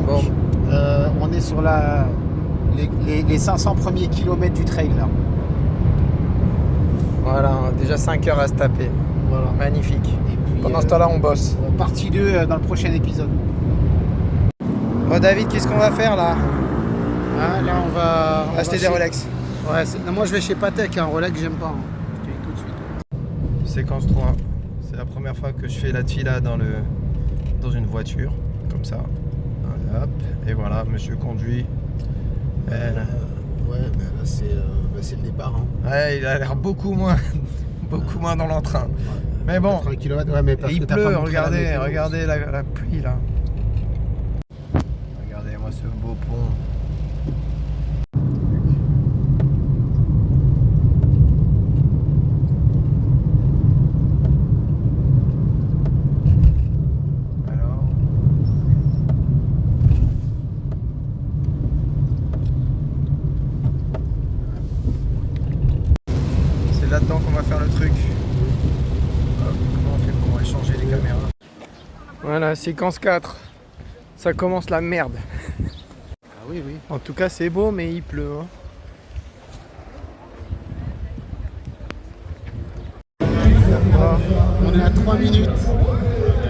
Bon. On est sur les 500 premiers kilomètres du trail là. Voilà, déjà 5 heures à se taper. Voilà. Magnifique. Et puis, Pendant ce temps-là, on bosse. Partie 2 dans le prochain épisode. Bon, David, qu'est-ce qu'on va faire là? Ah, là, on va Acheter des Rolex. Ouais, non, moi je vais chez Patek, un Rolex, j'aime pas. Hein. Je te dis tout de suite. Séquence 3. C'est la première fois que je fais la tefila dans une voiture, comme ça. Voilà, hop. Et voilà, monsieur conduit. Ouais, mais là c'est le départ. Hein. Ouais, il a l'air beaucoup moins dans l'entrain. Ouais. Mais bon, 80 km, ouais, mais parce et il que t'as pleut, pas montré la météo. regardez la pluie là. Regardez-moi ce beau pont. Alors. C'est là-dedans qu'on va faire le truc. Comment on fait pour échanger les caméras? Voilà, séquence 4. Ça commence la merde. Ah oui, oui. En tout cas, c'est beau, mais il pleut. Hein. On est à 3 minutes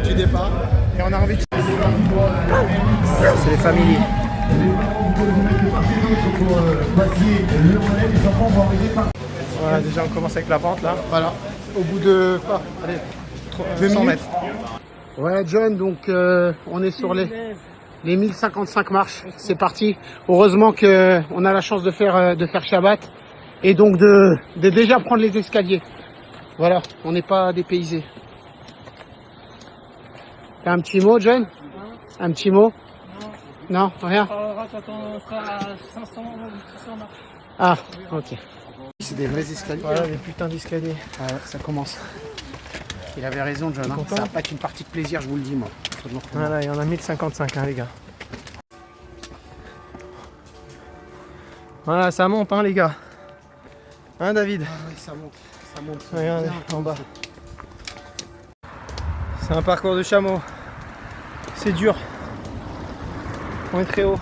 du départ. Et on a envie de... C'est les familles. Voilà, déjà on commence avec la pente là. Voilà. Au bout de quoi? Allez, 200 mètres. Ouais, John, donc on est sur les 1055 marches. C'est parti. Heureusement que on a la chance de faire Shabbat et donc de déjà prendre les escaliers. Voilà, on n'est pas dépaysé. T'as un petit mot, John? Un petit mot? Non, rien. Quand on sera à 500 ou 600 marches. Ah, ok. C'est des vrais escaliers. Voilà les putains d'escaliers. Ah ouais, ça commence. Il avait raison, John. Hein. Content? Ça va pas être une partie de plaisir, je vous le dis, moi. Voilà, il y en a 1055 hein, les gars. Voilà, ça monte hein les gars. Hein David? Ah ouais, ça monte. Ça monte. Regardez, Bien, en bas. C'est un parcours de chameau. C'est dur. On est très haut.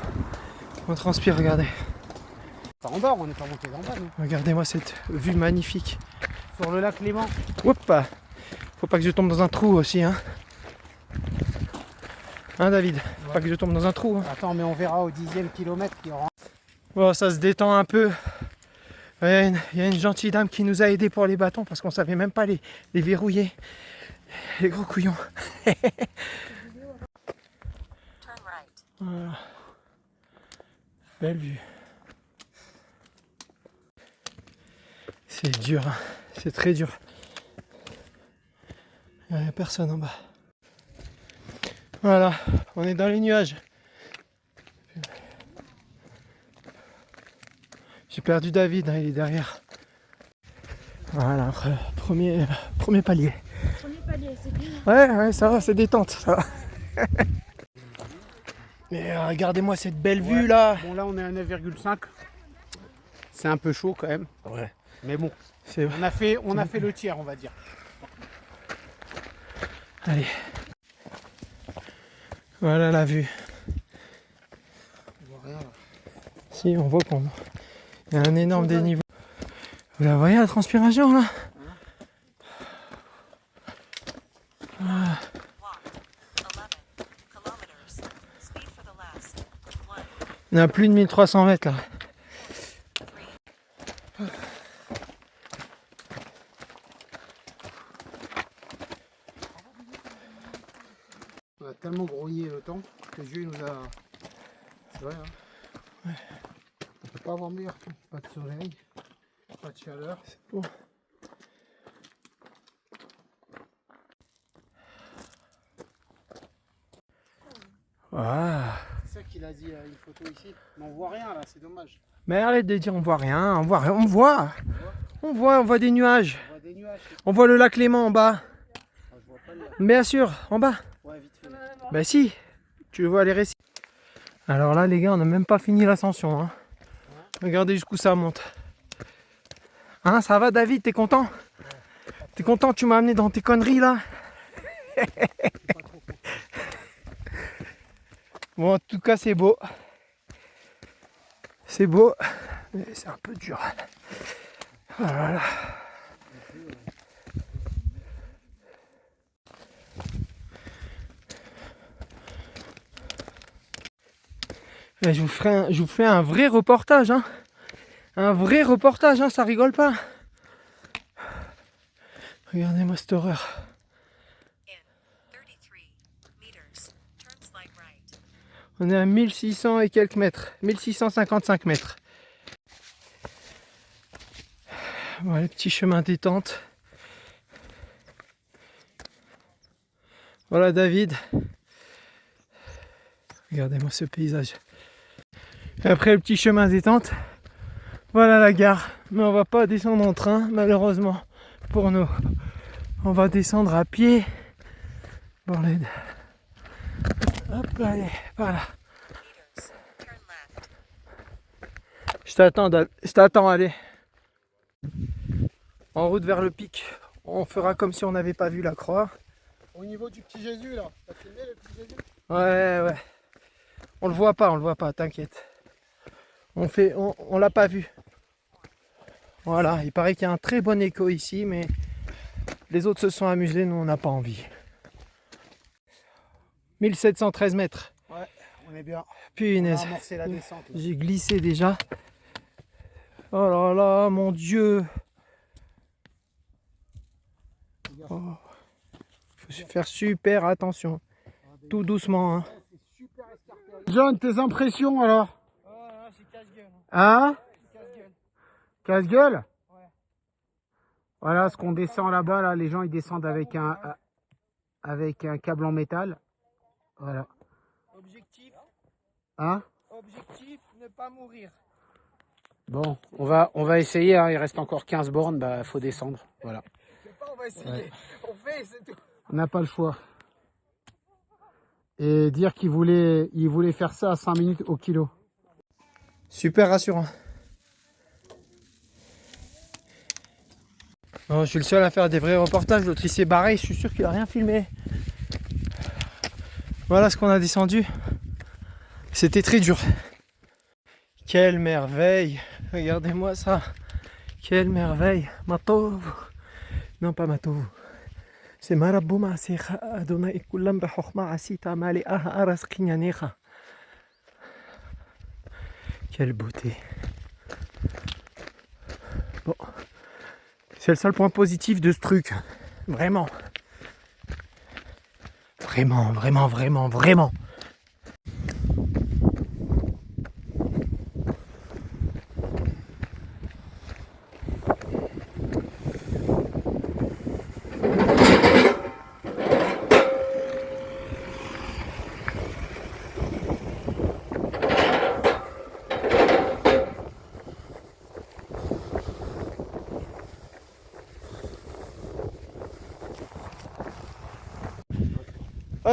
On transpire, regardez. En bas, on n'est pas monté d'en bas, nous. Regardez-moi cette vue magnifique. Sur le lac Léman. Hop! Faut pas que je tombe dans un trou aussi, hein. Hein David? Faut pas que je tombe dans un trou. Hein. Attends, mais on verra au 10e kilomètre qu'il y aura. Bon, ça se détend un peu. Il y a une gentille dame qui nous a aidés pour les bâtons parce qu'on savait même pas les verrouiller. Les gros couillons. Voilà. Belle vue. C'est dur, hein. C'est très dur. Il n'y a personne en bas. Voilà, on est dans les nuages. J'ai perdu David, hein, il est derrière. Voilà, premier palier. Premier palier, c'est bien. Ouais, ça va, c'est détente, ça va. Mais regardez-moi cette belle vue là. Bon, là, on est à 9,5. C'est un peu chaud quand même. Ouais. Mais bon, C'est... on a fait le tiers, on va dire. Allez. Voilà la vue. On voit rien, là. Si, on voit qu'on... Il y a un énorme déniveau. Vous la voyez la transpiration là? Ah. On est à plus de 1300 mètres là. On a tellement grogné le temps que Dieu nous a... C'est vrai, hein. Ouais. On peut pas avoir meilleur temps. Pas de soleil, pas de chaleur. C'est beau. Ah. C'est ça qu'il a dit une photo ici. Mais on voit rien là, c'est dommage. Mais arrête de dire on voit rien, on voit rien, on voit. On voit des nuages. On voit des nuages. On voit le lac Léman en bas. Ah, je vois pas le lac. Bien sûr, en bas. Ouais, vite fait. Bah si, tu vois les récits. Alors là les gars, on n'a même pas fini l'ascension. Hein. Regardez jusqu'où ça monte. Hein, ça va David, t'es content? T'es content, tu m'as amené dans tes conneries là? Bon, en tout cas, c'est beau. C'est beau, mais c'est un peu dur. Voilà. Et je vous fais un vrai reportage, hein. Un vrai reportage, hein, ça rigole pas. Regardez-moi cette horreur. On est à 1600 et quelques mètres, 1655 mètres. Voilà le petit chemin détente. Voilà David. Regardez-moi ce paysage. Et après le petit chemin détente, voilà la gare. Mais on va pas descendre en train, malheureusement pour nous. On va descendre à pied. Bon, hop, allez, voilà. Je t'attends, allez. En route vers le pic. On fera comme si on n'avait pas vu la croix. Au niveau du petit Jésus là, t'as filmé le petit Jésus? Ouais. On le voit pas, t'inquiète. On l'a pas vu. Voilà, il paraît qu'il y a un très bon écho ici, mais les autres se sont amusés, nous on n'a pas envie. 1713 mètres. Ouais, on est bien. Punaise. On a amorcé la descente. J'ai glissé déjà. Oh là là, mon Dieu. Oh. Faut faire super attention. Tout doucement, hein. John, tes impressions alors? C'est casse-gueule. Hein? Casse-gueule. Casse-gueule? Ouais. Voilà ce qu'on descend là-bas, là, les gens ils descendent avec un câble en métal. Voilà. Objectif, Hein? ne pas mourir. Bon, on va essayer, hein. Il reste encore 15 bornes, bah faut descendre. Voilà. C'est pas on va essayer. Ouais. On fait, c'est tout. On n'a pas le choix. Et dire il voulait faire ça à 5 minutes au kilo. Super rassurant. Bon, je suis le seul à faire des vrais reportages. L'autre il s'est barré, je suis sûr qu'il a rien filmé. Voilà ce qu'on a descendu. C'était très dur. Quelle merveille. Regardez-moi ça. Quelle merveille. Matov. Non, pas Matov. C'est Marabou Ma'asecha Adonai Kullam Bechokma Asita Male'aha Aras Kinyanecha. Quelle beauté. Bon. C'est le seul point positif de ce truc. Vraiment. Vraiment.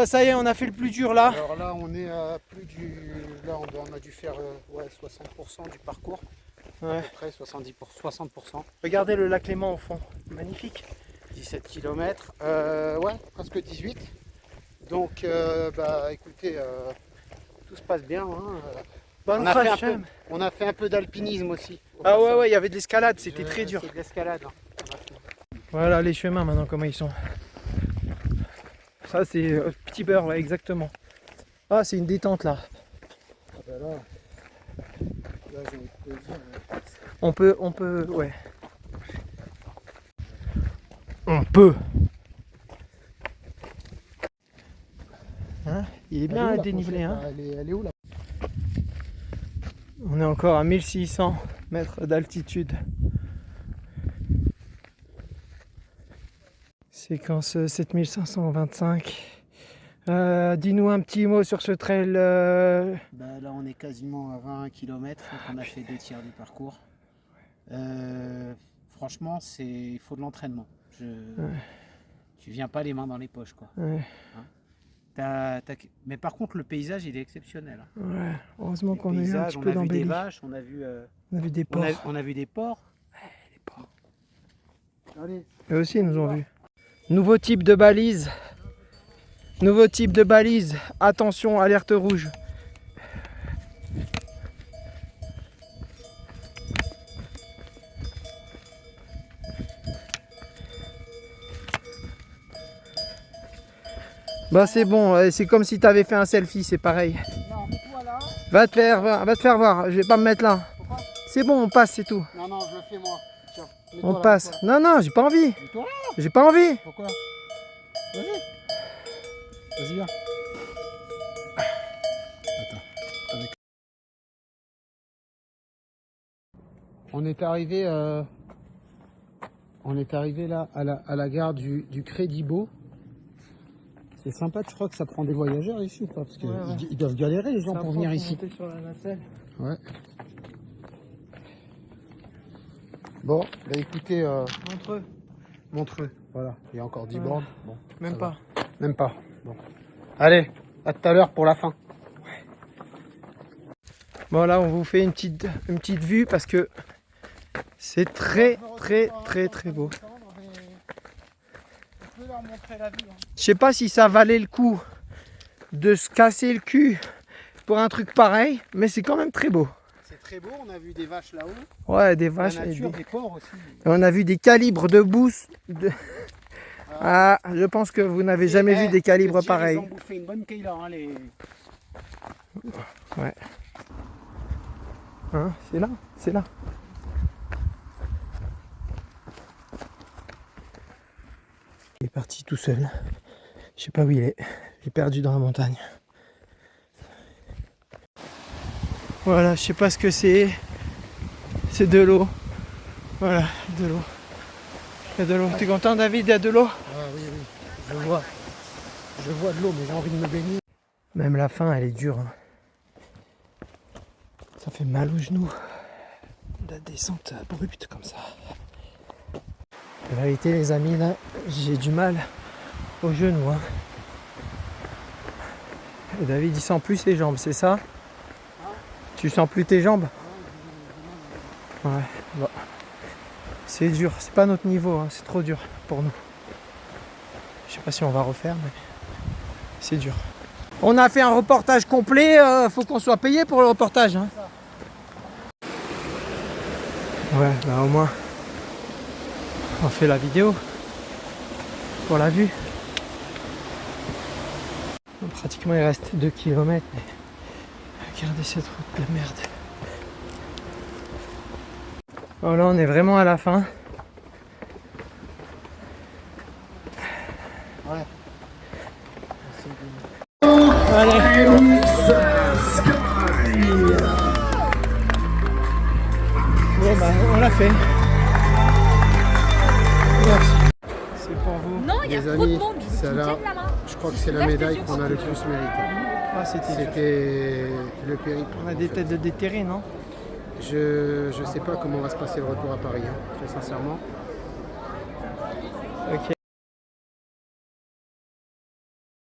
Ça y est, on a fait le plus dur là. Alors là, on est à plus du. Là, on a dû faire 60% du parcours. Ouais. À peu près 60%. Regardez le lac Léman au fond. Magnifique. 17 km. Ouais, presque 18. Donc, bah écoutez, tout se passe bien. Hein. Bonne On a fait un peu d'alpinisme aussi. Ah ouais, il y avait de l'escalade, c'était très dur. C'est de l'escalade. Hein. Voilà les chemins maintenant, comment ils sont. Ça c'est petit beurre, ouais, exactement. Ah, c'est une détente là. Ah bah là j'ai envie de te dire. On peut, ouais. On peut. Hein, il est bien dénivelé, hein. Elle est où là? On est encore à 1600 mètres d'altitude. Séquence 7525. Dis-nous un petit mot sur ce trail. Bah là on est quasiment à 20 km, donc on a fait 2 tiers du parcours. Franchement il faut de l'entraînement. Tu viens pas les mains dans les poches quoi. Ouais. Hein? Mais par contre le paysage il est exceptionnel. Hein. Ouais. Heureusement qu'on a eu un petit peu d'embellie. On a vu des vaches, on a vu des porcs. On a vu des porcs. Ouais, les porcs. Allez. Eux aussi ils nous ont vus. Nouveau type de balise. Attention, alerte rouge. Bah c'est bon, c'est comme si t'avais fait un selfie, c'est pareil. Non, mets-toi là. Va te faire voir, je vais pas me mettre là. Pourquoi? C'est bon, on passe, c'est tout. Non, non, je le fais moi. Tiens, mets-toi On là, passe. mets-toi là. Non, j'ai pas envie. Mets-toi là. J'ai pas envie. Pourquoi? Vas-y. Vas-y, viens. Attends. On est arrivé là à la gare du Crédibo. C'est sympa, tu crois que ça prend des voyageurs ici ou pas? Parce qu'ils ils doivent galérer les gens pour venir ici. Sur la nacelle. Ouais. Bon, bah écoutez, Montreux. Montreux, voilà. Il y a encore 10 Ouais. bornes. Bon, Même ça pas. va. Même pas. Bon. Allez, à tout à l'heure pour la fin. Bon là, on vous fait une petite vue parce que c'est très beau. On peut leur montrer la vue. Hein. Je sais pas si ça valait le coup de se casser le cul pour un truc pareil, mais c'est quand même très beau. C'est très beau, on a vu des vaches là-haut. Ouais, des La vaches et nature, des... des porcs aussi. et on a vu des calibres de bouse. Ah, je pense que vous n'avez jamais vu des calibres pareils. Ils ont bouffé une bonne caille là, hein, les... Ouais. Hein, c'est là, c'est là. Il est parti tout seul. Je sais pas où il est. Il est perdu dans la montagne. Voilà, je sais pas ce que c'est. C'est de l'eau. Voilà, de l'eau. Il y a de l'eau. T'es content, David? Il y a de l'eau? Ah oui, oui, je vois. Je vois de l'eau, mais j'ai envie de me baigner. Même la fin, elle est dure. Hein. Ça fait mal aux genoux. La descente abrupte comme ça. En vérité, les amis, là, j'ai du mal aux genoux. Hein. Et David, il sent plus ses jambes, c'est ça? Tu sens plus tes jambes? Ouais, bon. C'est dur, c'est pas notre niveau, hein. C'est trop dur pour nous. Je sais pas si on va refaire, mais c'est dur. On a fait un reportage complet, faut qu'on soit payé pour le reportage. Hein. Ouais, bah au moins, on fait la vidéo pour la vue. Bon, pratiquement il reste 2 km, mais regardez cette route de merde. Bon, là on est vraiment à la fin. Ouais. Allez. Bon bah on l'a fait. Merci. C'est pour vous. Non, il y a Les trop de amis, monde. Il faut c'est qu'ils là. tiennent la main. Je crois que c'est la médaille qu'on a le plus mérité. Ah, c'était C'était le périple. on a en des fait. têtes de déterrés, non? Je sais pas comment va se passer le retour à Paris, hein, très sincèrement. Ok.